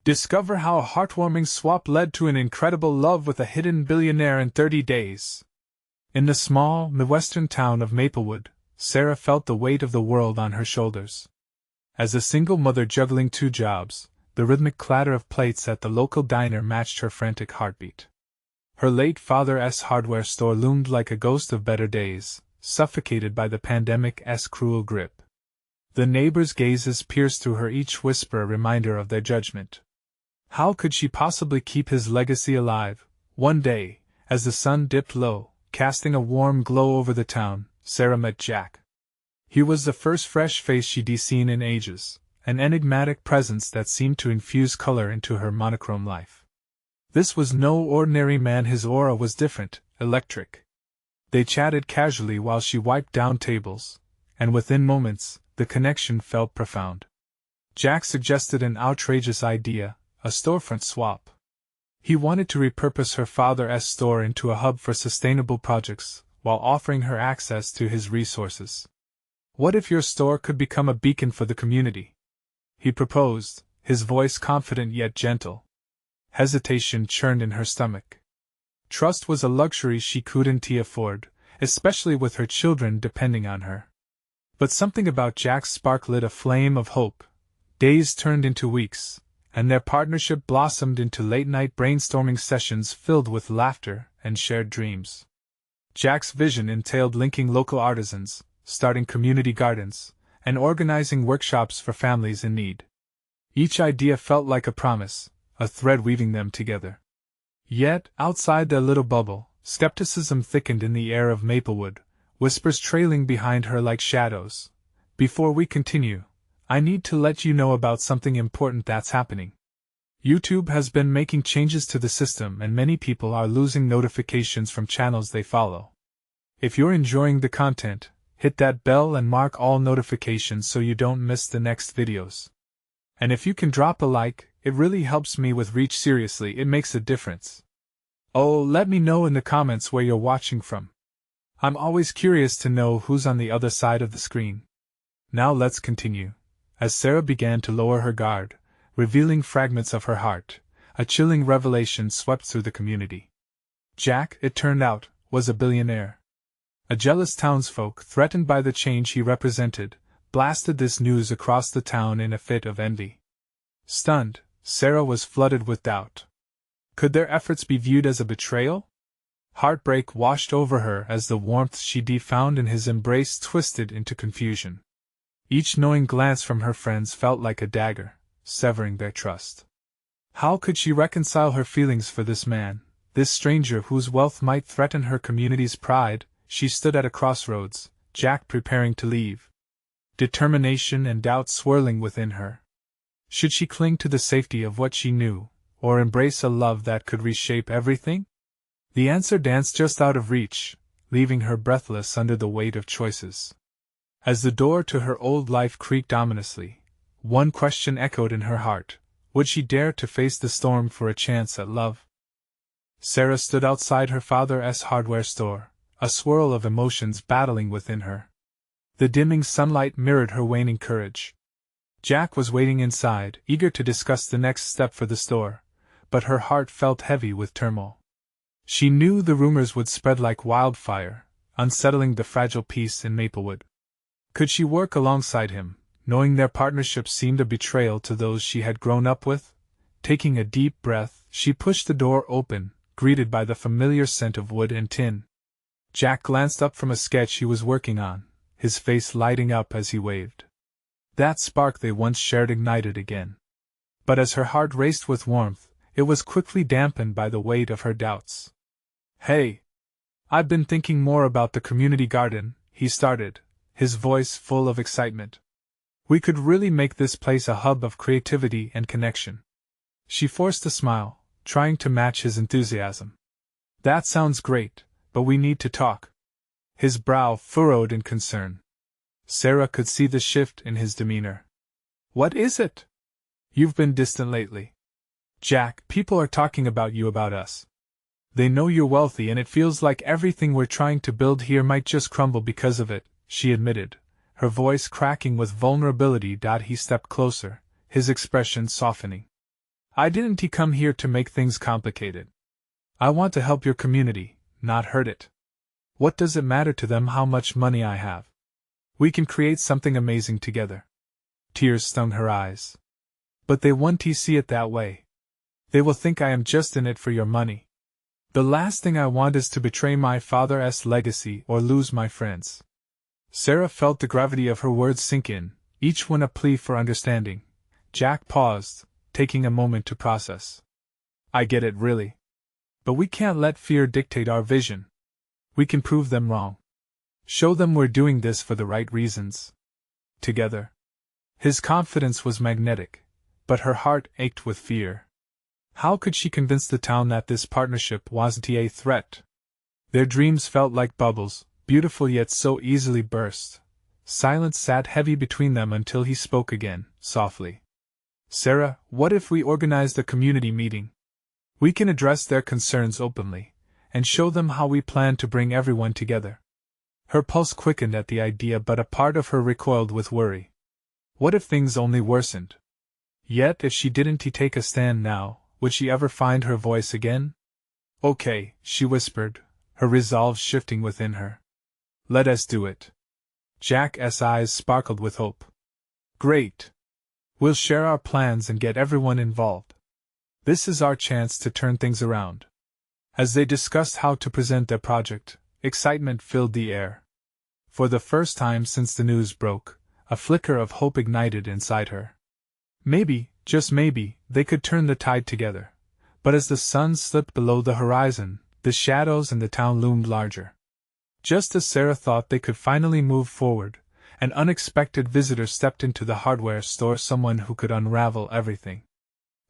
Discover how a heartwarming swap led to an incredible love with a hidden billionaire in 30 days. In the small, midwestern town of Maplewood, Sarah felt the weight of the world on her shoulders. As a single mother juggling 2 jobs, the rhythmic clatter of plates at the local diner matched her frantic heartbeat. Her late father's hardware store loomed like a ghost of better days, suffocated by the pandemic's cruel grip. The neighbors' gazes pierced through her, each whisper a reminder of their judgment. How could she possibly keep his legacy alive? One day, as the sun dipped low, casting a warm glow over the town, Sarah met Jack. He was the first fresh face she'd seen in ages, an enigmatic presence that seemed to infuse color into her monochrome life. This was no ordinary man, his aura was different, electric. They chatted casually while she wiped down tables, and within moments, the connection felt profound. Jack suggested an outrageous idea, a storefront swap. He wanted to repurpose her father's store into a hub for sustainable projects, while offering her access to his resources. What if your store could become a beacon for the community? He proposed, his voice confident yet gentle. Hesitation churned in her stomach. Trust was a luxury she couldn't afford, especially with her children depending on her. But something about Jack's spark lit a flame of hope. Days turned into weeks, and their partnership blossomed into late-night brainstorming sessions filled with laughter and shared dreams. Jack's vision entailed linking local artisans, starting community gardens, and organizing workshops for families in need. Each idea felt like a promise, a thread weaving them together. Yet, outside their little bubble, skepticism thickened in the air of Maplewood, whispers trailing behind her like shadows. Before we continue, I need to let you know about something important that's happening. YouTube has been making changes to the system, and many people are losing notifications from channels they follow. If you're enjoying the content, hit that bell and mark all notifications so you don't miss the next videos. And if you can drop a like, it really helps me with reach. Seriously, it makes a difference. Oh, let me know in the comments where you're watching from. I'm always curious to know who's on the other side of the screen. Now let's continue. As Sarah began to lower her guard, revealing fragments of her heart, a chilling revelation swept through the community. Jack, it turned out, was a billionaire. A jealous townsfolk, threatened by the change he represented, blasted this news across the town in a fit of envy. Stunned, Sarah was flooded with doubt. Could their efforts be viewed as a betrayal? Heartbreak washed over her as the warmth she'd found in his embrace twisted into confusion. Each knowing glance from her friends felt like a dagger, severing their trust. How could she reconcile her feelings for this man, this stranger whose wealth might threaten her community's pride? She stood at a crossroads, Jack preparing to leave. Determination and doubt swirling within her. Should she cling to the safety of what she knew, or embrace a love that could reshape everything? The answer danced just out of reach, leaving her breathless under the weight of choices. As the door to her old life creaked ominously, one question echoed in her heart: would she dare to face the storm for a chance at love? Sarah stood outside her father's hardware store, a swirl of emotions battling within her. The dimming sunlight mirrored her waning courage. Jack was waiting inside, eager to discuss the next step for the store, but her heart felt heavy with turmoil. She knew the rumors would spread like wildfire, unsettling the fragile peace in Maplewood. Could she work alongside him, knowing their partnership seemed a betrayal to those she had grown up with? Taking a deep breath, she pushed the door open, greeted by the familiar scent of wood and tin. Jack glanced up from a sketch he was working on, his face lighting up as he waved. That spark they once shared ignited again. But as her heart raced with warmth, it was quickly dampened by the weight of her doubts. Hey! I've been thinking more about the community garden, he started, his voice full of excitement. We could really make this place a hub of creativity and connection. She forced a smile, trying to match his enthusiasm. That sounds great, but we need to talk. His brow furrowed in concern. Sarah could see the shift in his demeanor. What is it? You've been distant lately. Jack, people are talking about you, about us. They know you're wealthy, and it feels like everything we're trying to build here might just crumble because of it, she admitted, her voice cracking with vulnerability. He stepped closer, his expression softening. I didn't come here to make things complicated. I want to help your community, not hurt it. What does it matter to them how much money I have? We can create something amazing together. Tears stung her eyes. But they won't see it that way. They will think I am just in it for your money. The last thing I want is to betray my father's legacy or lose my friends. Sarah felt the gravity of her words sink in, each one a plea for understanding. Jack paused, taking a moment to process. I get it, really. But we can't let fear dictate our vision. We can prove them wrong. Show them we're doing this for the right reasons. Together. His confidence was magnetic, but her heart ached with fear. How could she convince the town that this partnership wasn't a threat? Their dreams felt like bubbles, beautiful yet so easily burst. Silence sat heavy between them until he spoke again, softly. Sarah, what if we organized a community meeting? We can address their concerns openly, and show them how we plan to bring everyone together. Her pulse quickened at the idea, but a part of her recoiled with worry. What if things only worsened? Yet if she didn't take a stand now, would she ever find her voice again? Okay, she whispered, her resolve shifting within her. Let us do it. Jack's eyes sparkled with hope. Great! We'll share our plans and get everyone involved. This is our chance to turn things around. As they discussed how to present their project, excitement filled the air. For the first time since the news broke, a flicker of hope ignited inside her. Maybe, just maybe, they could turn the tide together. But as the sun slipped below the horizon, the shadows in the town loomed larger. Just as Sarah thought they could finally move forward, an unexpected visitor stepped into the hardware store, someone who could unravel everything.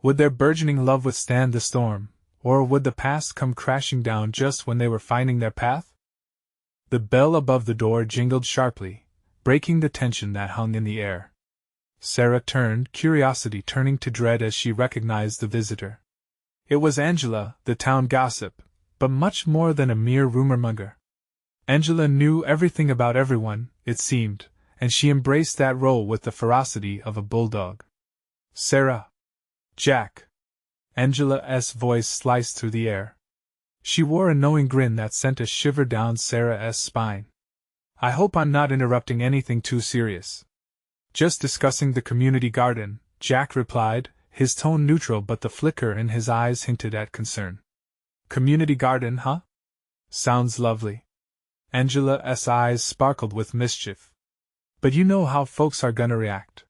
Would their burgeoning love withstand the storm, or would the past come crashing down just when they were finding their path? The bell above the door jingled sharply, breaking the tension that hung in the air. Sarah turned, curiosity turning to dread as she recognized the visitor. It was Angela, the town gossip, but much more than a mere rumor-monger. Angela knew everything about everyone, it seemed, and she embraced that role with the ferocity of a bulldog. Sarah. Jack. Angela's voice sliced through the air. She wore a knowing grin that sent a shiver down Sarah's spine. I hope I'm not interrupting anything too serious. Just discussing the community garden, Jack replied, his tone neutral but the flicker in his eyes hinted at concern. Community garden, huh? Sounds lovely. Angela's eyes sparkled with mischief. But you know how folks are gonna react.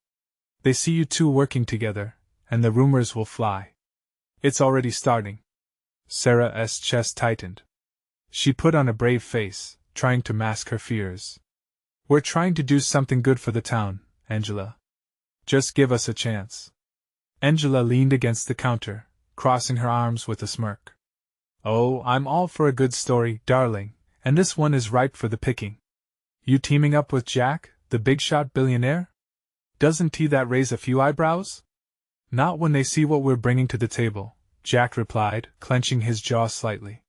They see you two working together, and the rumors will fly. It's already starting. Sarah's chest tightened. She put on a brave face, trying to mask her fears. We're trying to do something good for the town, Angela. Just give us a chance. Angela leaned against the counter, crossing her arms with a smirk. Oh, I'm all for a good story, darling, and this one is ripe for the picking. You teaming up with Jack, the big-shot billionaire? Doesn't that raise a few eyebrows? Not when they see what we're bringing to the table, Jack replied, clenching his jaw slightly.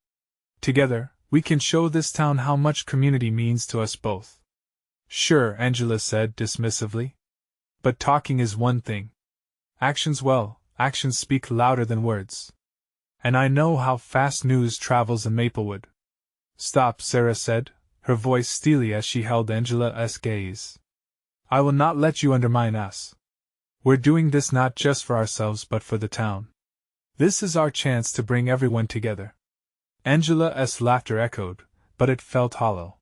Together, we can show this town how much community means to us both. Sure, Angela said dismissively. But talking is one thing. Actions speak louder than words. And I know how fast news travels in Maplewood. Stop, Sarah said, her voice steely as she held Angela's gaze. I will not let you undermine us. We're doing this not just for ourselves but for the town. This is our chance to bring everyone together. Angela's laughter echoed, but it felt hollow.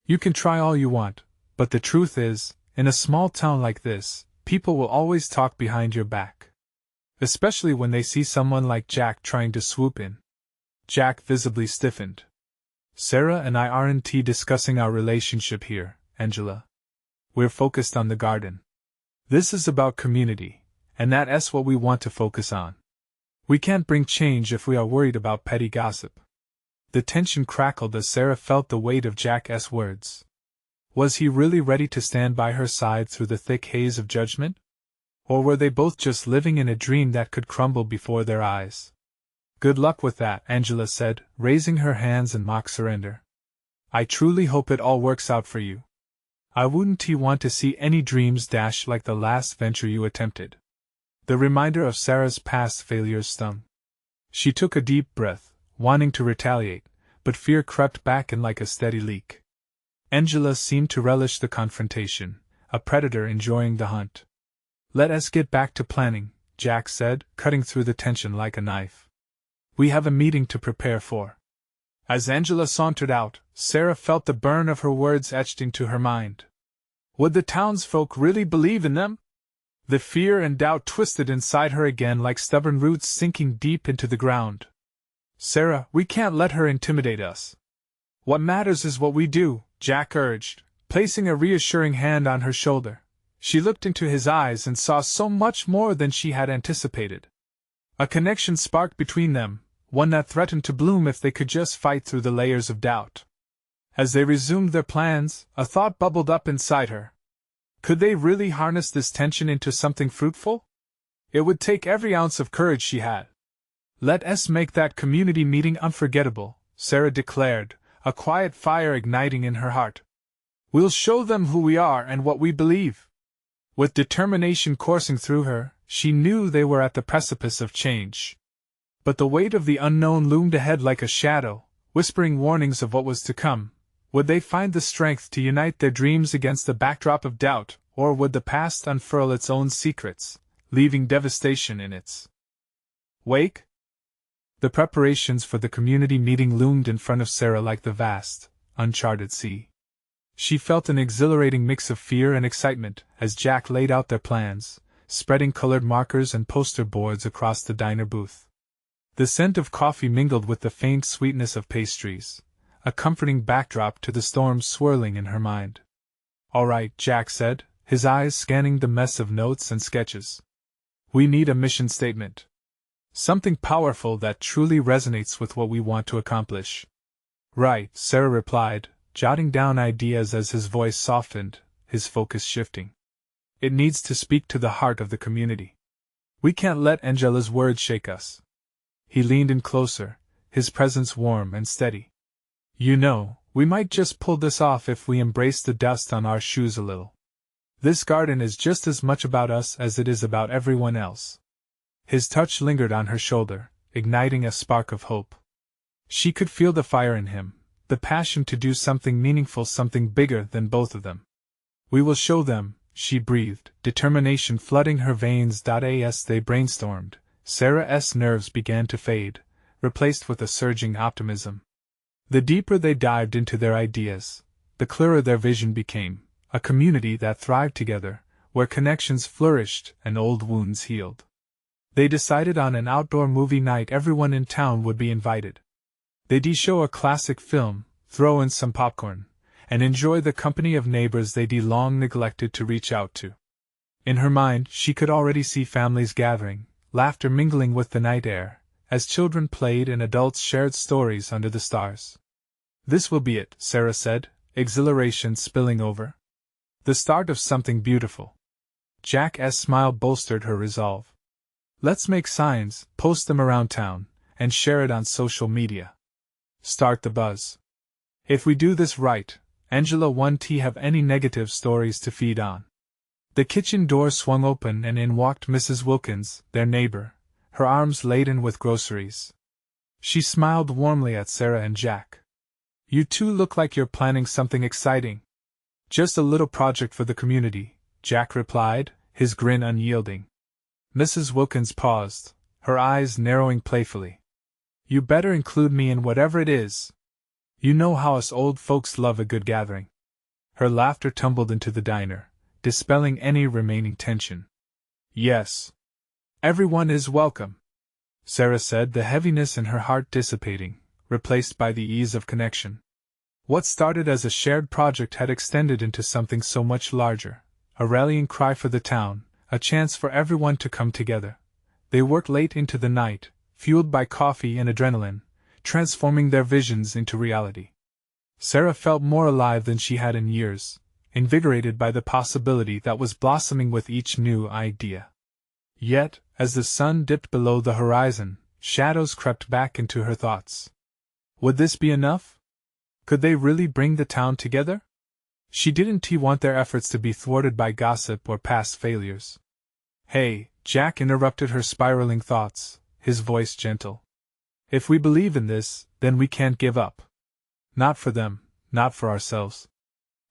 You can try all you want, but the truth is, in a small town like this, people will always talk behind your back. Especially when they see someone like Jack trying to swoop in. Jack visibly stiffened. Sarah and I aren't discussing our relationship here, Angela. We're focused on the garden. This is about community, and that's what we want to focus on. We can't bring change if we are worried about petty gossip. The tension crackled as Sarah felt the weight of Jack's words. Was he really ready to stand by her side through the thick haze of judgment? Or were they both just living in a dream that could crumble before their eyes? Good luck with that, Angela said, raising her hands in mock surrender. I truly hope it all works out for you. I wouldn't want to see any dreams dash like the last venture you attempted. The reminder of Sarah's past failures stung. She took a deep breath, wanting to retaliate, but fear crept back in like a steady leak. Angela seemed to relish the confrontation, a predator enjoying the hunt. "Let us get back to planning," Jack said, cutting through the tension like a knife. "We have a meeting to prepare for." As Angela sauntered out, Sarah felt the burn of her words etched into her mind. Would the townsfolk really believe in them? The fear and doubt twisted inside her again like stubborn roots sinking deep into the ground. "Sarah, we can't let her intimidate us. What matters is what we do," Jack urged, placing a reassuring hand on her shoulder. She looked into his eyes and saw so much more than she had anticipated. A connection sparked between them, one that threatened to bloom if they could just fight through the layers of doubt. As they resumed their plans, a thought bubbled up inside her. Could they really harness this tension into something fruitful? It would take every ounce of courage she had. "Let us make that community meeting unforgettable," Sarah declared, a quiet fire igniting in her heart. "We'll show them who we are and what we believe." With determination coursing through her, she knew they were at the precipice of change. But the weight of the unknown loomed ahead like a shadow, whispering warnings of what was to come. Would they find the strength to unite their dreams against the backdrop of doubt, or would the past unfurl its own secrets, leaving devastation in its wake? The preparations for the community meeting loomed in front of Sarah like the vast, uncharted sea. She felt an exhilarating mix of fear and excitement as Jack laid out their plans, spreading colored markers and poster boards across the diner booth. The scent of coffee mingled with the faint sweetness of pastries, a comforting backdrop to the storm swirling in her mind. "All right," Jack said, his eyes scanning the mess of notes and sketches. "We need a mission statement. Something powerful that truly resonates with what we want to accomplish." "Right," Sarah replied, jotting down ideas as his voice softened, his focus shifting. "It needs to speak to the heart of the community. We can't let Angela's words shake us." He leaned in closer, his presence warm and steady. "You know, we might just pull this off if we embrace the dust on our shoes a little. This garden is just as much about us as it is about everyone else." His touch lingered on her shoulder, igniting a spark of hope. She could feel the fire in him, the passion to do something meaningful, something bigger than both of them. "We will show them," she breathed, determination flooding her veins. As they brainstormed, Sarah's nerves began to fade, replaced with a surging optimism. The deeper they dived into their ideas, the clearer their vision became, a community that thrived together, where connections flourished and old wounds healed. They decided on an outdoor movie night. Everyone in town would be invited. They'd show a classic film, throw in some popcorn, and enjoy the company of neighbors they'd long neglected to reach out to. In her mind, she could already see families gathering, laughter mingling with the night air, as children played and adults shared stories under the stars. "This will be it," Sarah said, exhilaration spilling over. "The start of something beautiful." Jack's smile bolstered her resolve. "Let's make signs, post them around town, and share it on social media. Start the buzz. If we do this right, Angela won't have any negative stories to feed on." The kitchen door swung open and in walked Mrs. Wilkins, their neighbor, her arms laden with groceries. She smiled warmly at Sarah and Jack. "You two look like you're planning something exciting." "Just a little project for the community," Jack replied, his grin unyielding. Mrs. Wilkins paused, her eyes narrowing playfully. "You better include me in whatever it is. You know how us old folks love a good gathering." Her laughter tumbled into the diner, dispelling any remaining tension. "Yes. Everyone is welcome," Sarah said, the heaviness in her heart dissipating, replaced by the ease of connection. What started as a shared project had extended into something so much larger, a rallying cry for the town, a chance for everyone to come together. They worked late into the night, fueled by coffee and adrenaline, transforming their visions into reality. Sarah felt more alive than she had in years, invigorated by the possibility that was blossoming with each new idea. Yet, as the sun dipped below the horizon, shadows crept back into her thoughts. Would this be enough? Could they really bring the town together? She didn't want their efforts to be thwarted by gossip or past failures. "Hey," Jack interrupted her spiraling thoughts, his voice gentle. If we believe in this, then we can't give up. Not for them, not for ourselves.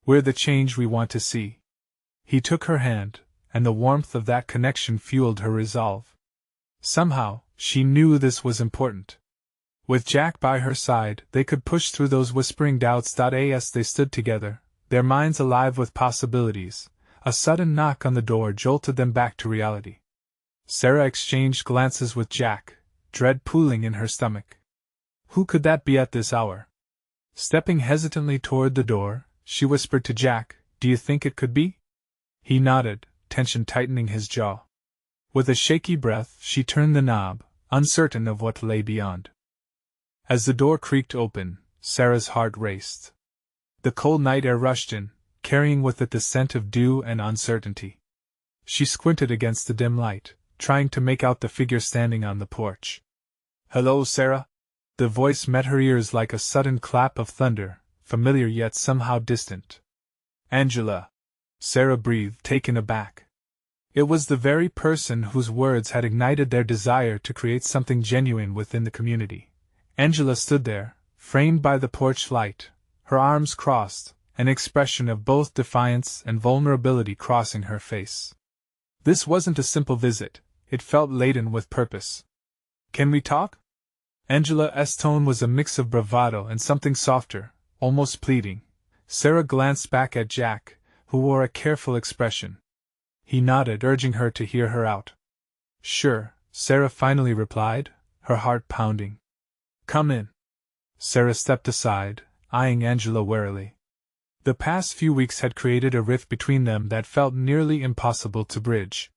We're the change we want to see. He took her hand, and the warmth of that connection fueled her resolve. Somehow, she knew this was important. With Jack by her side, they could push through those whispering doubts. As they stood together, their minds alive with possibilities, a sudden knock on the door jolted them back to reality. Sarah exchanged glances with Jack, dread pooling in her stomach. Who could that be at this hour? Stepping hesitantly toward the door, she whispered to Jack, "Do you think it could be?" He nodded, tension tightening his jaw. With a shaky breath, she turned the knob, uncertain of what lay beyond. As the door creaked open, Sarah's heart raced. The cold night air rushed in, carrying with it the scent of dew and uncertainty. She squinted against the dim light, trying to make out the figure standing on the porch. "Hello, Sarah?" The voice met her ears like a sudden clap of thunder, familiar yet somehow distant. "Angela," Sarah breathed, taken aback. It was the very person whose words had ignited their desire to create something genuine within the community. Angela stood there, framed by the porch light, her arms crossed, an expression of both defiance and vulnerability crossing her face. This wasn't a simple visit, it felt laden with purpose. "Can we talk?" Angela's tone was a mix of bravado and something softer, almost pleading. Sarah glanced back at Jack, who wore a careful expression. He nodded, urging her to hear her out. "Sure," Sarah finally replied, her heart pounding. "Come in." Sarah stepped aside, eyeing Angela warily. The past few weeks had created a rift between them that felt nearly impossible to bridge.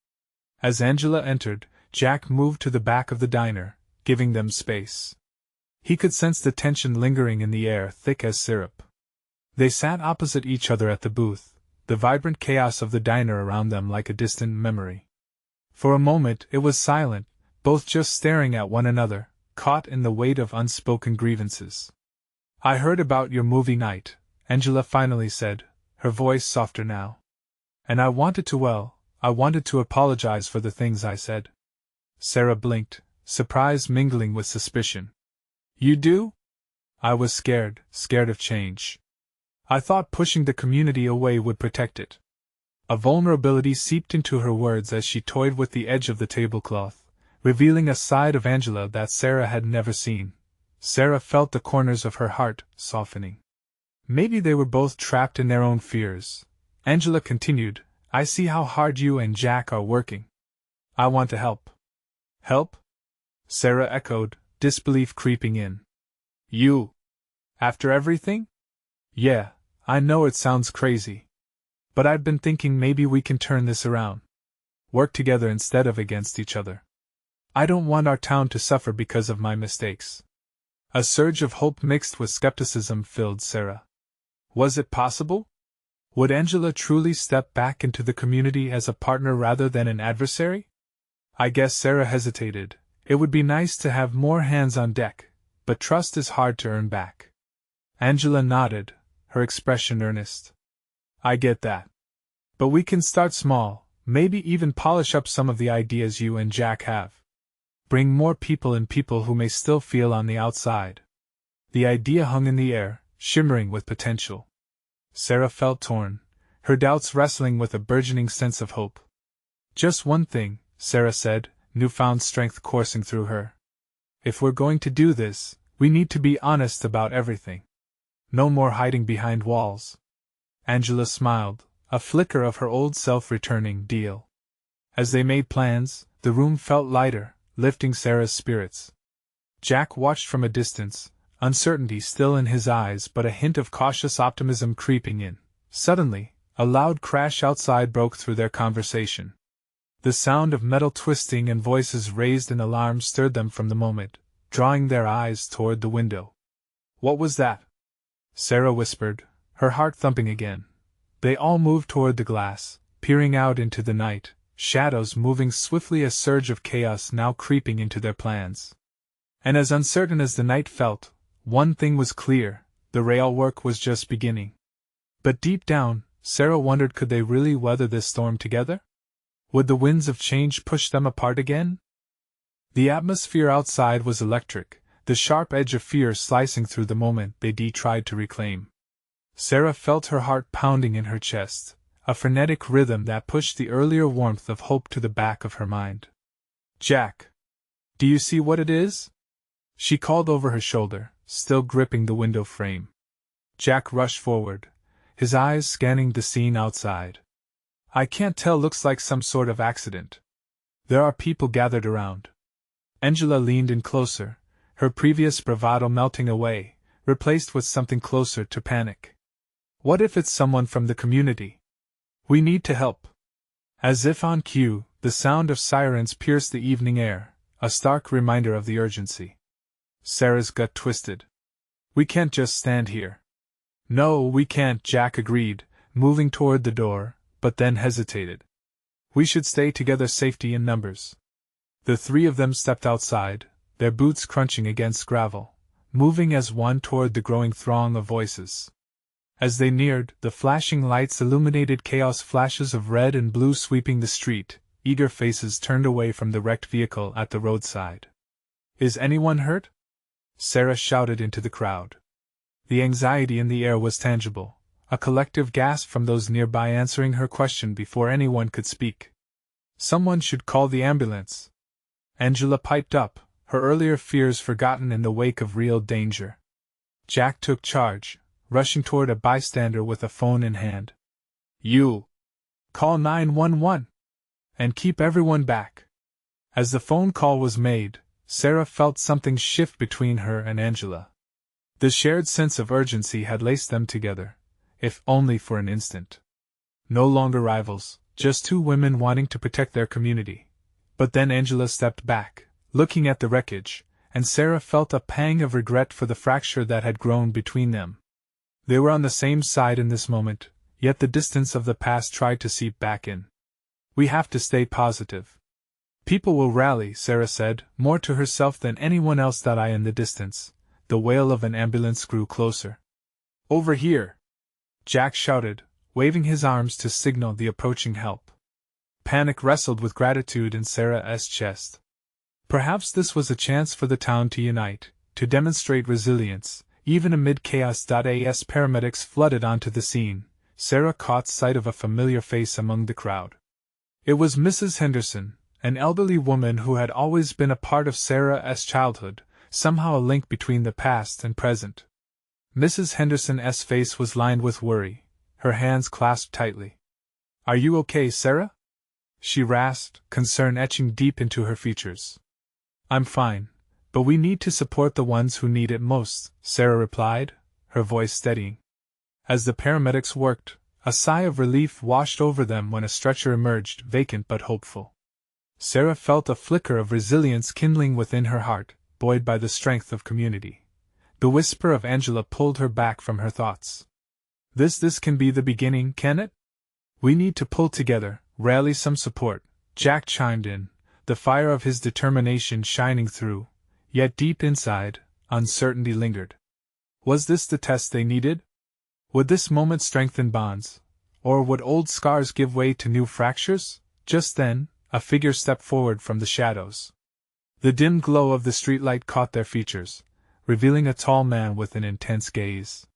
As Angela entered, Jack moved to the back of the diner, giving them space. He could sense the tension lingering in the air, thick as syrup. They sat opposite each other at the booth, the vibrant chaos of the diner around them like a distant memory. For a moment it was silent, both just staring at one another, caught in the weight of unspoken grievances. "I heard about your movie night," Angela finally said, her voice softer now. "And I wanted to apologize for the things I said." Sarah blinked, surprise mingling with suspicion. "You do?" "I was scared of change. I thought pushing the community away would protect it." A vulnerability seeped into her words as she toyed with the edge of the tablecloth, revealing a side of Angela that Sarah had never seen. Sarah felt the corners of her heart softening. Maybe they were both trapped in their own fears. Angela continued, "I see how hard you and Jack are working. I want to help." "Help?" Sarah echoed, disbelief creeping in. "You? After everything?" "Yeah, I know it sounds crazy. But I've been thinking maybe we can turn this around. Work together instead of against each other. I don't want our town to suffer because of my mistakes." A surge of hope mixed with skepticism filled Sarah. Was it possible? Would Angela truly step back into the community as a partner rather than an adversary? "I guess," Sarah hesitated, "it would be nice to have more hands on deck, but trust is hard to earn back." Angela nodded, her expression earnest. "I get that. But we can start small, maybe even polish up some of the ideas you and Jack have. Bring more people in, people who may still feel on the outside." The idea hung in the air, shimmering with potential. Sarah felt torn, her doubts wrestling with a burgeoning sense of hope. "Just one thing," Sarah said, newfound strength coursing through her. "If we're going to do this, we need to be honest about everything. No more hiding behind walls." Angela smiled, a flicker of her old self returning. "Deal." As they made plans, the room felt lighter, lifting Sarah's spirits. Jack watched from a distance, uncertainty still in his eyes but a hint of cautious optimism creeping in. Suddenly, a loud crash outside broke through their conversation. The sound of metal twisting and voices raised in alarm stirred them from the moment, drawing their eyes toward the window. "What was that?" Sarah whispered, her heart thumping again. They all moved toward the glass, peering out into the night, shadows moving swiftly, a surge of chaos now creeping into their plans. And as uncertain as the night felt, one thing was clear: the rail work was just beginning. But deep down, Sarah wondered, could they really weather this storm together? Would the winds of change push them apart again? The atmosphere outside was electric, the sharp edge of fear slicing through the moment they tried to reclaim. Sarah felt her heart pounding in her chest, a frenetic rhythm that pushed the earlier warmth of hope to the back of her mind. "Jack! Do you see what it is?" she called over her shoulder, still gripping the window frame. Jack rushed forward, his eyes scanning the scene outside. "I can't tell, looks like some sort of accident. There are people gathered around." Angela leaned in closer, her previous bravado melting away, replaced with something closer to panic. "What if it's someone from the community? We need to help." As if on cue, the sound of sirens pierced the evening air, a stark reminder of the urgency. Sarah's gut twisted. "We can't just stand here." "No, we can't," Jack agreed, moving toward the door, but then hesitated. "We should stay together, safety in numbers." The three of them stepped outside, their boots crunching against gravel, moving as one toward the growing throng of voices. As they neared, the flashing lights illuminated chaos, flashes of red and blue sweeping the street, eager faces turned away from the wrecked vehicle at the roadside. "Is anyone hurt?" Sarah shouted into the crowd. The anxiety in the air was tangible, a collective gasp from those nearby answering her question before anyone could speak. "Someone should call the ambulance," Angela piped up, her earlier fears forgotten in the wake of real danger. Jack took charge, rushing toward a bystander with a phone in hand. "You! Call 911! And keep everyone back!" As the phone call was made, Sarah felt something shift between her and Angela. The shared sense of urgency had laced them together, if only for an instant. No longer rivals, just two women wanting to protect their community. But then Angela stepped back, looking at the wreckage, and Sarah felt a pang of regret for the fracture that had grown between them. They were on the same side in this moment, yet the distance of the past tried to seep back in. "We have to stay positive. People will rally," Sarah said, more to herself than anyone else. That eye in the distance, the wail of an ambulance grew closer. "Over here!" Jack shouted, waving his arms to signal the approaching help. Panic wrestled with gratitude in Sarah's chest. Perhaps this was a chance for the town to unite, to demonstrate resilience, even amid chaos. As paramedics flooded onto the scene, Sarah caught sight of a familiar face among the crowd. It was Mrs. Henderson, an elderly woman who had always been a part of Sarah's childhood, somehow a link between the past and present. Mrs. Henderson's face was lined with worry, her hands clasped tightly. "Are you okay, Sarah?" she rasped, concern etching deep into her features. "I'm fine, but we need to support the ones who need it most," Sarah replied, her voice steadying. As the paramedics worked, a sigh of relief washed over them when a stretcher emerged, vacant but hopeful. Sarah felt a flicker of resilience kindling within her heart, buoyed by the strength of community. The whisper of Angela pulled her back from her thoughts. This can be the beginning, can it? We need to pull together, rally some support," Jack chimed in, the fire of his determination shining through, yet deep inside, uncertainty lingered. Was this the test they needed? Would this moment strengthen bonds, or would old scars give way to new fractures? Just then, a figure stepped forward from the shadows. The dim glow of the streetlight caught their features, revealing a tall man with an intense gaze.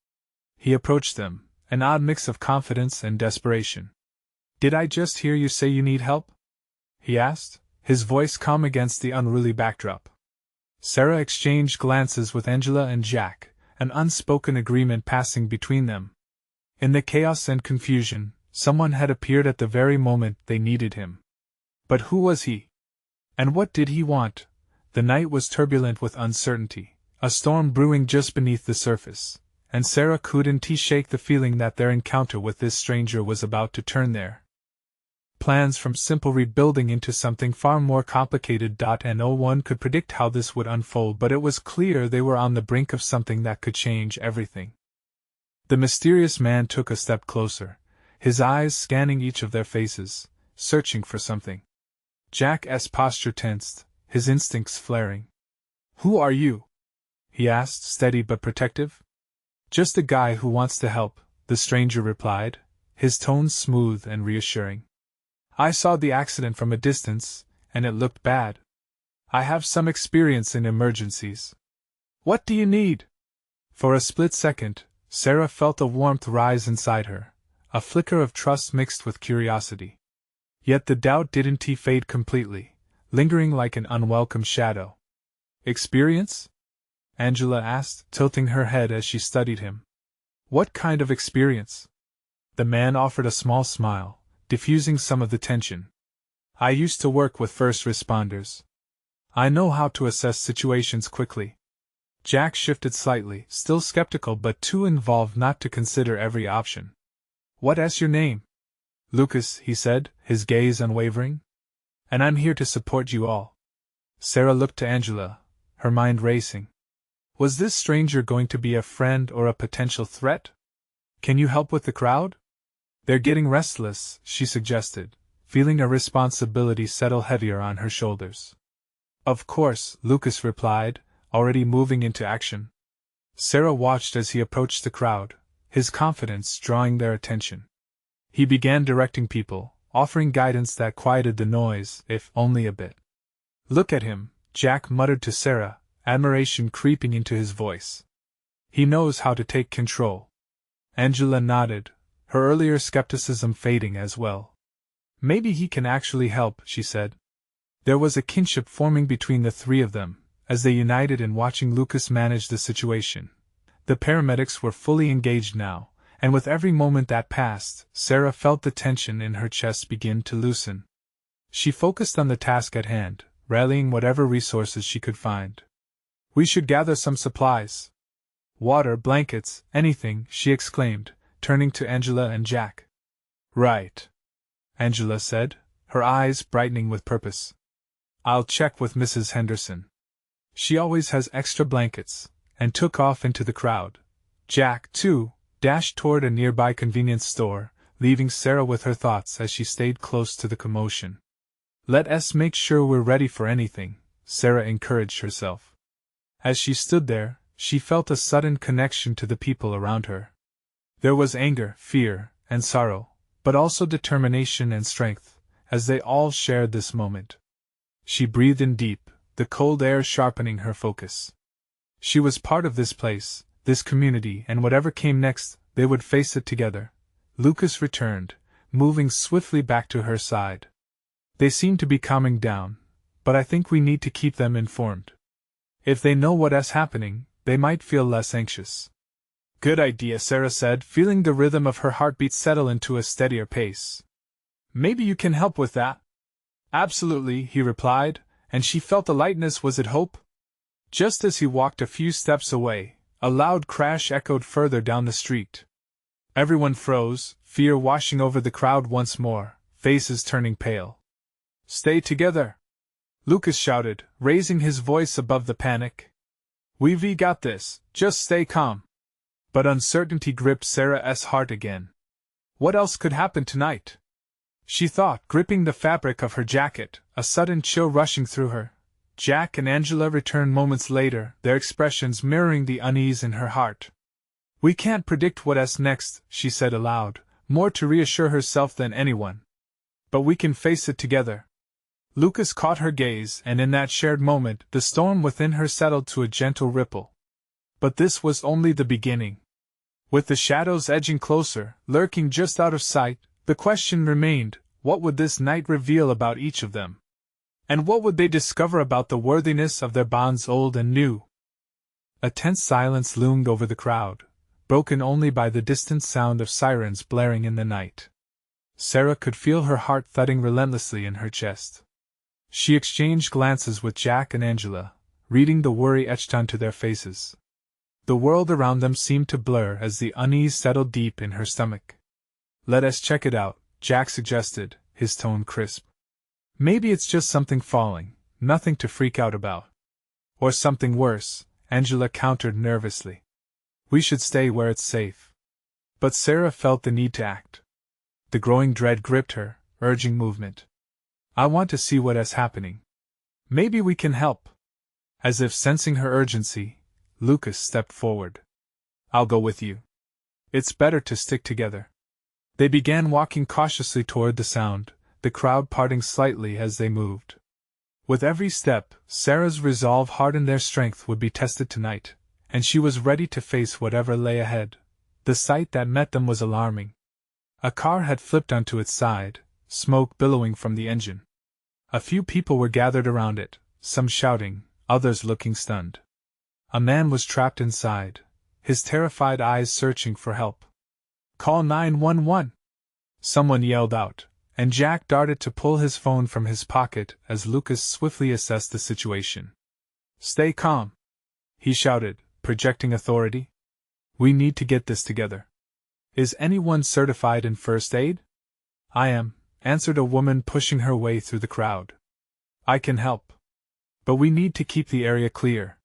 He approached them, an odd mix of confidence and desperation. "Did I just hear you say you need help?" he asked, his voice calm against the unruly backdrop. Sarah exchanged glances with Angela and Jack, an unspoken agreement passing between them. In the chaos and confusion, someone had appeared at the very moment they needed him. But who was he? And what did he want? The night was turbulent with uncertainty, a storm brewing just beneath the surface, and Sarah couldn't shake the feeling that their encounter with this stranger was about to turn their plans from simple rebuilding into something far more complicated. No one could predict how this would unfold, but it was clear they were on the brink of something that could change everything. The mysterious man took a step closer, his eyes scanning each of their faces, searching for something. Jack's posture tensed, his instincts flaring. "Who are you?" he asked, steady but protective. "Just a guy who wants to help," the stranger replied, his tones smooth and reassuring. I saw the accident from a distance, and it looked bad. I have some experience in emergencies. What do you need? For a split second, Sarah felt a warmth rise inside her, a flicker of trust mixed with curiosity. Yet the doubt didn't fade completely, lingering like an unwelcome shadow. Experience? Angela asked, tilting her head as she studied him. What kind of experience? The man offered a small smile, diffusing some of the tension. I used to work with first responders. I know how to assess situations quickly. Jack shifted slightly, still skeptical but too involved not to consider every option. What's your name? Lucas, he said, his gaze unwavering. And I'm here to support you all. Sarah looked to Angela, her mind racing. Was this stranger going to be a friend or a potential threat? Can you help with the crowd? They're getting restless, she suggested, feeling a responsibility settle heavier on her shoulders. Of course, Lucas replied, already moving into action. Sarah watched as he approached the crowd, his confidence drawing their attention. He began directing people, offering guidance that quieted the noise, if only a bit. Look at him, Jack muttered to Sarah, admiration creeping into his voice. He knows how to take control. Angela nodded, her earlier skepticism fading as well. Maybe he can actually help, she said. There was a kinship forming between the three of them, as they united in watching Lucas manage the situation. The paramedics were fully engaged now, and with every moment that passed, Sarah felt the tension in her chest begin to loosen. She focused on the task at hand, rallying whatever resources she could find. We should gather some supplies. Water, blankets, anything, she exclaimed, turning to Angela and Jack. Right, Angela said, her eyes brightening with purpose. I'll check with Mrs. Henderson. She always has extra blankets, and took off into the crowd. Jack, too, dashed toward a nearby convenience store, leaving Sarah with her thoughts as she stayed close to the commotion. Let us make sure we're ready for anything, Sarah encouraged herself. As she stood there, she felt a sudden connection to the people around her. There was anger, fear, and sorrow, but also determination and strength, as they all shared this moment. She breathed in deep, the cold air sharpening her focus. She was part of this place, this community, and whatever came next, they would face it together. Lucas returned, moving swiftly back to her side. They seem to be calming down, but I think we need to keep them informed. If they know what's happening, they might feel less anxious. Good idea, Sarah said, feeling the rhythm of her heartbeat settle into a steadier pace. Maybe you can help with that? Absolutely, he replied, and she felt the lightness. Was it hope? Just as he walked a few steps away, a loud crash echoed further down the street. Everyone froze, fear washing over the crowd once more, faces turning pale. Stay together! Lucas shouted, raising his voice above the panic. We've got this, just stay calm. But uncertainty gripped Sarah's heart again. What else could happen tonight? She thought, gripping the fabric of her jacket, a sudden chill rushing through her. Jack and Angela returned moments later, their expressions mirroring the unease in her heart. We can't predict what's next, she said aloud, more to reassure herself than anyone. But we can face it together. Lucas caught her gaze, and in that shared moment, the storm within her settled to a gentle ripple. But this was only the beginning. With the shadows edging closer, lurking just out of sight, the question remained, what would this night reveal about each of them? And what would they discover about the worthiness of their bonds, old and new? A tense silence loomed over the crowd, broken only by the distant sound of sirens blaring in the night. Sarah could feel her heart thudding relentlessly in her chest. She exchanged glances with Jack and Angela, reading the worry etched onto their faces. The world around them seemed to blur as the unease settled deep in her stomach. Let us check it out, Jack suggested, his tone crisp. Maybe it's just something falling, nothing to freak out about. Or something worse, Angela countered nervously. We should stay where it's safe. But Sarah felt the need to act. The growing dread gripped her, urging movement. I want to see what's happening. Maybe we can help. As if sensing her urgency, Lucas stepped forward. I'll go with you. It's better to stick together. They began walking cautiously toward the sound, the crowd parting slightly as they moved. With every step, Sarah's resolve hardened. Their strength would be tested tonight, and she was ready to face whatever lay ahead. The sight that met them was alarming. A car had flipped onto its side, smoke billowing from the engine. A few people were gathered around it, some shouting, others looking stunned. A man was trapped inside, his terrified eyes searching for help. "Call 911!" someone yelled out, and Jack darted to pull his phone from his pocket as Lucas swiftly assessed the situation. "Stay calm," he shouted, projecting authority. "We need to get this together. Is anyone certified in first aid?" "I am," answered a woman pushing her way through the crowd. "I can help. But we need to keep the area clear."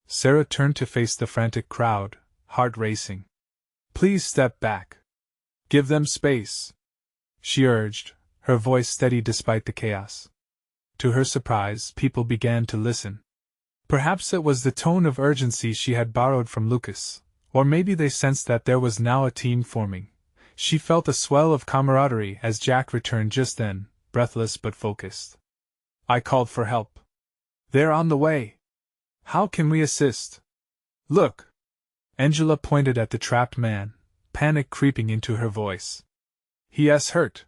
Sarah turned to face the frantic crowd, heart racing. "Please step back. Give them space," she urged, her voice steady despite the chaos. To her surprise, people began to listen. Perhaps it was the tone of urgency she had borrowed from Lucas, or maybe they sensed that there was now a team forming. She felt a swell of camaraderie as Jack returned just then, breathless but focused. "I called for help. They're on the way. How can we assist?" "Look!" Angela pointed at the trapped man, panic creeping into her voice. "He is hurt.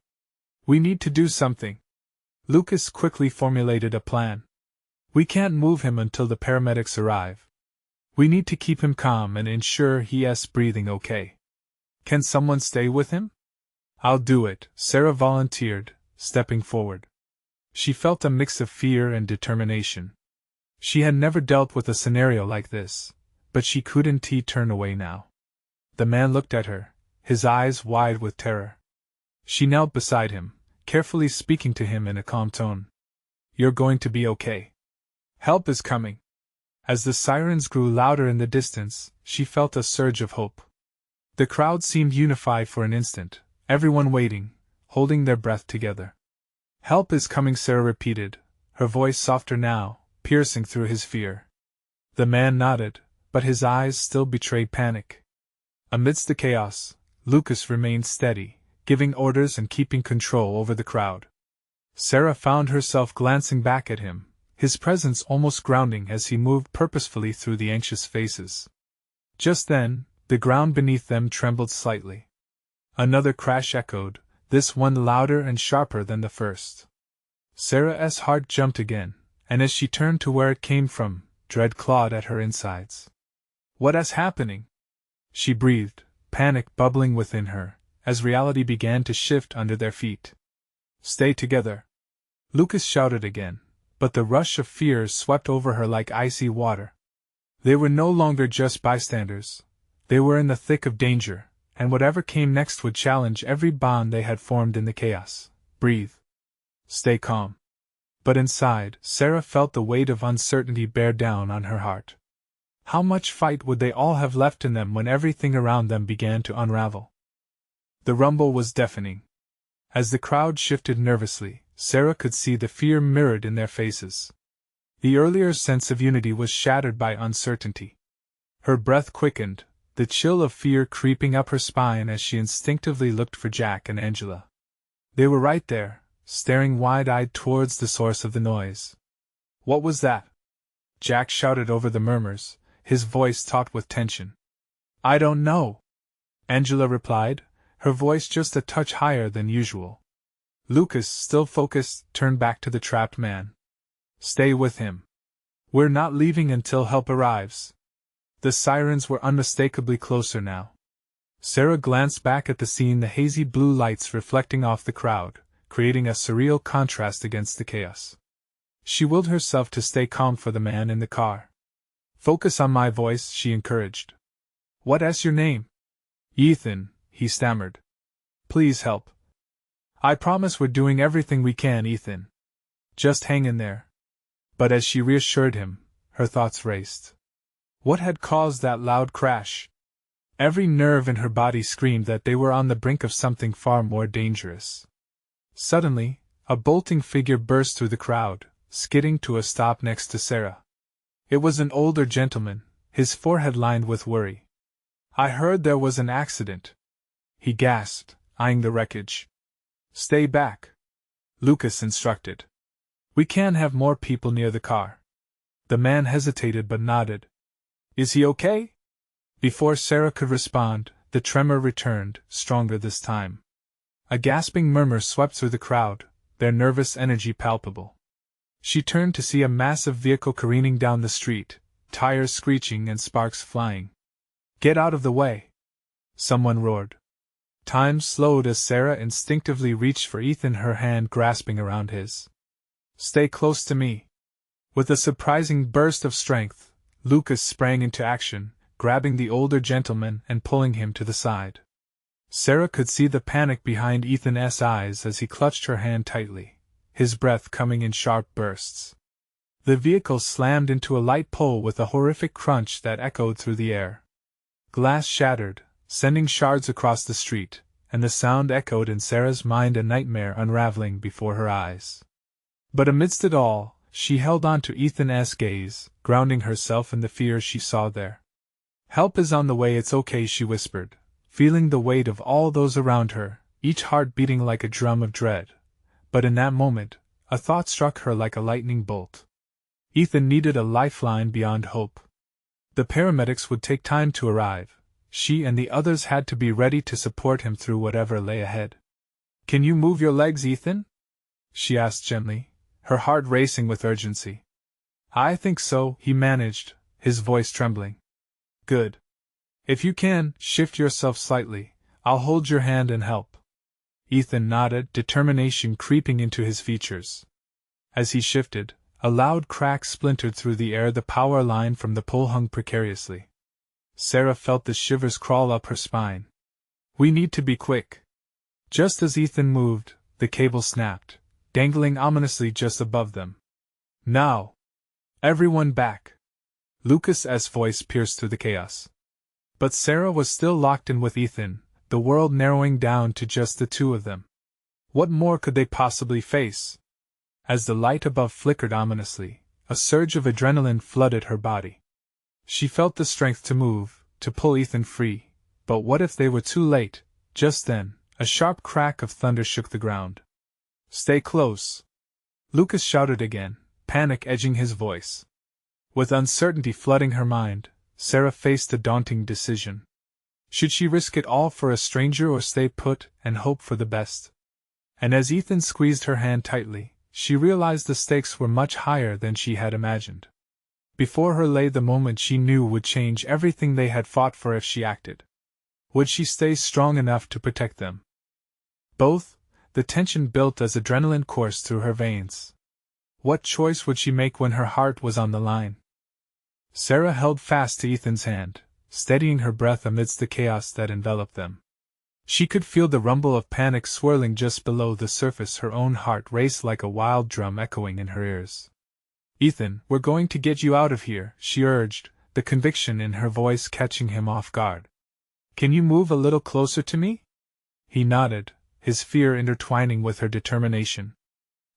We need to do something." Lucas quickly formulated a plan. "We can't move him until the paramedics arrive. We need to keep him calm and ensure he is breathing okay. Can someone stay with him?" "I'll do it," Sarah volunteered, stepping forward. She felt a mix of fear and determination. She had never dealt with a scenario like this, but she couldn't turn away now. The man looked at her, his eyes wide with terror. She knelt beside him, carefully speaking to him in a calm tone. "You're going to be okay. Help is coming." As the sirens grew louder in the distance, she felt a surge of hope. The crowd seemed unified for an instant, everyone waiting, holding their breath together. "Help is coming," Sarah repeated, her voice softer now, piercing through his fear. The man nodded, but his eyes still betrayed panic. Amidst the chaos, Lucas remained steady, giving orders and keeping control over the crowd. Sarah found herself glancing back at him, his presence almost grounding as he moved purposefully through the anxious faces. Just then, the ground beneath them trembled slightly. Another crash echoed, this one louder and sharper than the first. Sarah's heart jumped again, and as she turned to where it came from, dread clawed at her insides. "What is happening?" she breathed, panic bubbling within her, as reality began to shift under their feet. "Stay together," Lucas shouted again, but the rush of fear swept over her like icy water. They were no longer just bystanders. They were in the thick of danger, and whatever came next would challenge every bond they had formed in the chaos. "Breathe. Stay calm." But inside, Sarah felt the weight of uncertainty bear down on her heart. How much fight would they all have left in them when everything around them began to unravel? The rumble was deafening. As the crowd shifted nervously, Sarah could see the fear mirrored in their faces. The earlier sense of unity was shattered by uncertainty. Her breath quickened, the chill of fear creeping up her spine as she instinctively looked for Jack and Angela. They were right there, staring wide-eyed towards the source of the noise. "What was that?" Jack shouted over the murmurs, his voice taut with tension. "I don't know," Angela replied, her voice just a touch higher than usual. Lucas, still focused, turned back to the trapped man. "Stay with him. We're not leaving until help arrives." The sirens were unmistakably closer now. Sarah glanced back at the scene, the hazy blue lights reflecting off the crowd, creating a surreal contrast against the chaos. She willed herself to stay calm for the man in the car. "Focus on my voice," she encouraged. "What is your name?" "Ethan," he stammered. "Please help. I promise we're doing everything we can, Ethan. Just hang in there." But as she reassured him, her thoughts raced. What had caused that loud crash? Every nerve in her body screamed that they were on the brink of something far more dangerous. Suddenly, a bolting figure burst through the crowd, skidding to a stop next to Sarah. It was an older gentleman, his forehead lined with worry. "I heard there was an accident," he gasped, eyeing the wreckage. "Stay back," Lucas instructed. We can have more people near the car. The man hesitated but nodded. Is he okay? Before Sarah could respond, the tremor returned, stronger this time. A gasping murmur swept through the crowd, their nervous energy palpable. She turned to see a massive vehicle careening down the street, tires screeching and sparks flying. Get out of the way! Someone roared. Time slowed as Sarah instinctively reached for Ethan, her hand grasping around his. Stay close to me. With a surprising burst of strength, Lucas sprang into action, grabbing the older gentleman and pulling him to the side. Sarah could see the panic behind Ethan's eyes as he clutched her hand tightly, his breath coming in sharp bursts. The vehicle slammed into a light pole with a horrific crunch that echoed through the air. Glass shattered, sending shards across the street, and the sound echoed in Sarah's mind, a nightmare unraveling before her eyes. But amidst it all, she held on to Ethan's gaze, grounding herself in the fear she saw there. Help is on the way, it's okay, she whispered, feeling the weight of all those around her, each heart beating like a drum of dread. But in that moment, a thought struck her like a lightning bolt. Ethan needed a lifeline beyond hope. The paramedics would take time to arrive. She and the others had to be ready to support him through whatever lay ahead. Can you move your legs, Ethan? She asked gently, her heart racing with urgency. I think so, he managed, his voice trembling. Good. If you can, shift yourself slightly, I'll hold your hand and help. Ethan nodded, determination creeping into his features. As he shifted, a loud crack splintered through the air, the power line from the pole hung precariously. Sarah felt the shivers crawl up her spine. We need to be quick. Just as Ethan moved, the cable snapped, dangling ominously just above them. Now! Everyone back! Lucas's voice pierced through the chaos. But Sarah was still locked in with Ethan, the world narrowing down to just the two of them. What more could they possibly face? As the light above flickered ominously, a surge of adrenaline flooded her body. She felt the strength to move, to pull Ethan free, but what if they were too late? Just then, a sharp crack of thunder shook the ground. Stay close! Lucas shouted again, panic edging his voice. With uncertainty flooding her mind, Sarah faced a daunting decision. Should she risk it all for a stranger or stay put and hope for the best? And as Ethan squeezed her hand tightly, she realized the stakes were much higher than she had imagined. Before her lay the moment she knew would change everything they had fought for if she acted. Would she stay strong enough to protect them? Both, the tension built as adrenaline coursed through her veins. What choice would she make when her heart was on the line? Sarah held fast to Ethan's hand, steadying her breath amidst the chaos that enveloped them. She could feel the rumble of panic swirling just below the surface, her own heart raced like a wild drum echoing in her ears. Ethan, we're going to get you out of here, she urged, the conviction in her voice catching him off guard. Can you move a little closer to me? He nodded, his fear intertwining with her determination.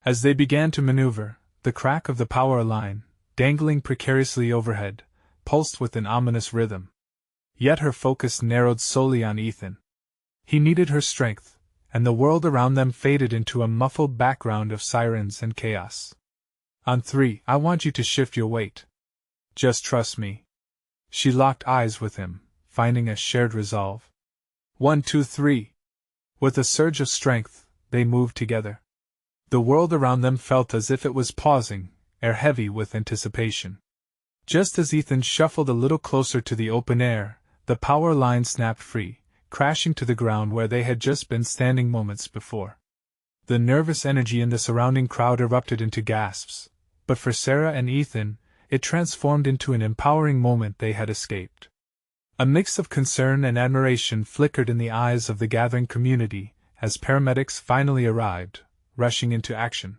As they began to maneuver, the crack of the power line, dangling precariously overhead, pulsed with an ominous rhythm. Yet her focus narrowed solely on Ethan. He needed her strength, and the world around them faded into a muffled background of sirens and chaos. On 3, I want you to shift your weight. Just trust me. She locked eyes with him, finding a shared resolve. 1, 2, 3. With a surge of strength, they moved together. The world around them felt as if it was pausing, air heavy with anticipation. Just as Ethan shuffled a little closer to the open air, the power line snapped free, crashing to the ground where they had just been standing moments before. The nervous energy in the surrounding crowd erupted into gasps, but for Sarah and Ethan, it transformed into an empowering moment. They had escaped. A mix of concern and admiration flickered in the eyes of the gathering community as paramedics finally arrived, rushing into action.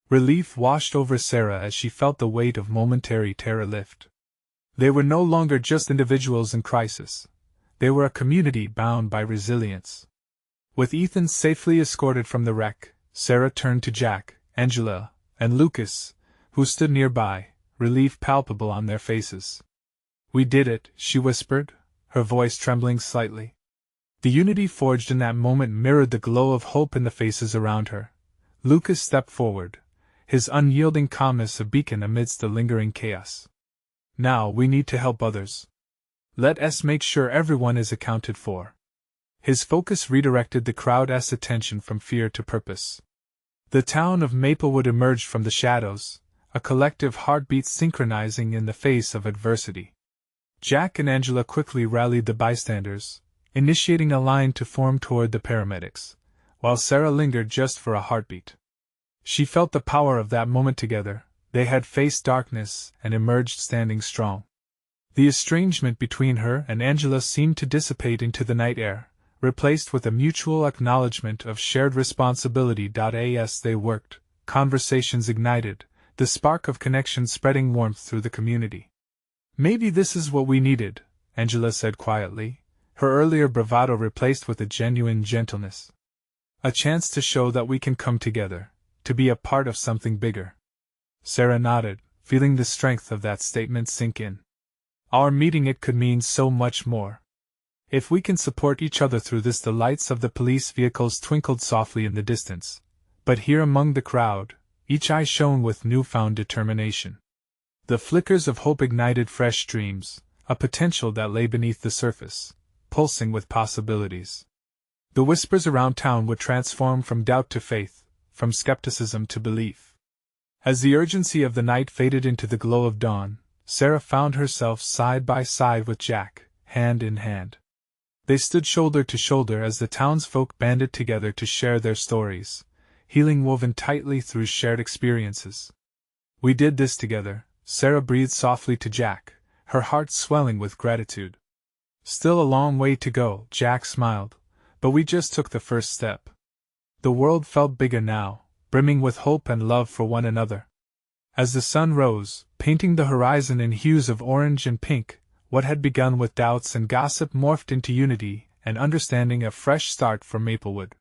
Relief washed over Sarah as she felt the weight of momentary terror lift. They were no longer just individuals in crisis. They were a community bound by resilience. With Ethan safely escorted from the wreck, Sarah turned to Jack, Angela, and Lucas, who stood nearby, relief palpable on their faces. We did it, she whispered, her voice trembling slightly. The unity forged in that moment mirrored the glow of hope in the faces around her. Lucas stepped forward, his unyielding calmness a beacon amidst the lingering chaos. Now we need to help others. Let us make sure everyone is accounted for. His focus redirected the crowd's attention from fear to purpose. The town of Maplewood emerged from the shadows, a collective heartbeat synchronizing in the face of adversity. Jack and Angela quickly rallied the bystanders, initiating a line to form toward the paramedics, while Sarah lingered just for a heartbeat. She felt the power of that moment together. They had faced darkness and emerged standing strong. The estrangement between her and Angela seemed to dissipate into the night air, replaced with a mutual acknowledgement of shared responsibility. As they worked, conversations ignited, the spark of connection spreading warmth through the community. Maybe this is what we needed, Angela said quietly, her earlier bravado replaced with a genuine gentleness. A chance to show that we can come together, to be a part of something bigger. Sarah nodded, feeling the strength of that statement sink in. Our meeting it could mean so much more. If we can support each other through this. The lights of the police vehicles twinkled softly in the distance, but here among the crowd, each eye shone with newfound determination. The flickers of hope ignited fresh dreams, a potential that lay beneath the surface, pulsing with possibilities. The whispers around town would transform from doubt to faith, from skepticism to belief. As the urgency of the night faded into the glow of dawn, Sarah found herself side by side with Jack, hand in hand. They stood shoulder to shoulder as the townsfolk banded together to share their stories, healing woven tightly through shared experiences. We did this together, Sarah breathed softly to Jack, her heart swelling with gratitude. Still a long way to go, Jack smiled, but we just took the first step. The world felt bigger now, brimming with hope and love for one another. As the sun rose, painting the horizon in hues of orange and pink, what had begun with doubts and gossip morphed into unity and understanding, a fresh start for Maplewood.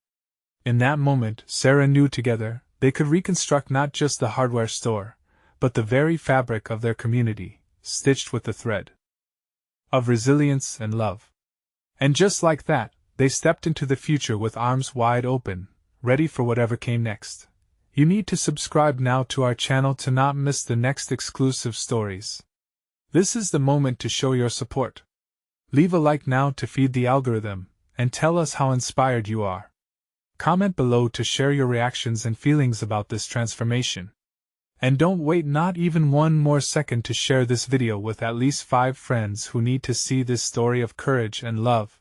In that moment, Sarah knew together they could reconstruct not just the hardware store, but the very fabric of their community, stitched with the thread of resilience and love. And just like that, they stepped into the future with arms wide open, ready for whatever came next. You need to subscribe now to our channel to not miss the next exclusive stories. This is the moment to show your support. Leave a like now to feed the algorithm, and tell us how inspired you are. Comment below to share your reactions and feelings about this transformation. And don't wait not even one more second to share this video with at least 5 friends who need to see this story of courage and love.